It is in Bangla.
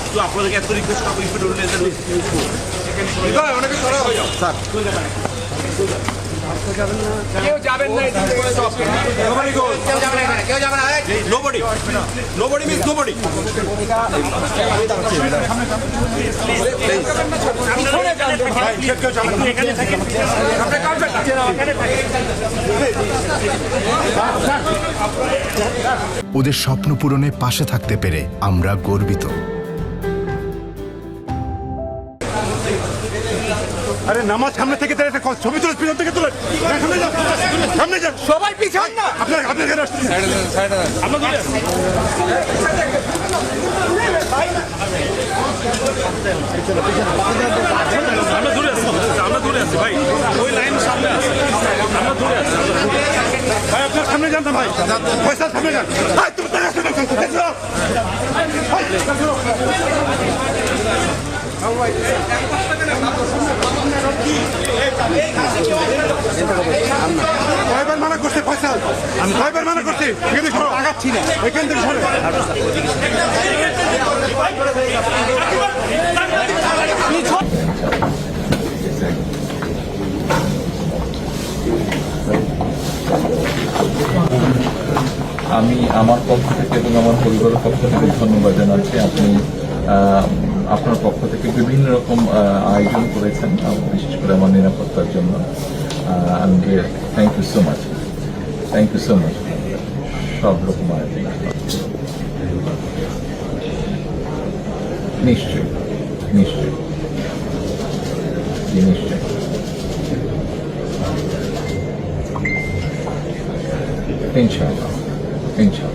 একটু আপনাদেরকে এত রিকোয়েস্ট করবো অনেকে সরা হয়ে যাও স্যার কেউ যাবেন না কেউ যাবে না নোবডি নোবডি মিন্স নোবডি ওদের স্বপ্ন পূরণে পাশে থাকতে পেরে আমরা গর্বিত। আরে নামাজ সামনে থেকে ছবি তুলে পিছন থেকে তুলে সামনে যান সবাই পিছন না আপনার এখানে আসছেন আমরা দূরে আছি ভাই ওই লাইন সামনে আছে আমরা দূরে আছি ভাই আপনার সামনে যান না ভাই পয়সা সামনে যান ভাই তুমি কয়বার মানা করছে পয়সা আমি কয়বার মানা করছি এখান থেকে আগাচ্ছি না এখান থেকে সরে আমি আমার পক্ষ থেকে এবং আমার পরিবারের পক্ষ থেকে ধন্যবাদ জানাচ্ছি। আপনি আপনার পক্ষ থেকে বিভিন্ন রকম আয়োজন করেছেন, বিশেষ করে আমার নিরাপত্তার জন্য। Thank you so much, thank you so much. সব রকম আয়োজন নিশ্চয়ই নিশ্চয়ই নিশ্চয়ই ইনশাআল্লাহ ইনশাআল্লাহ।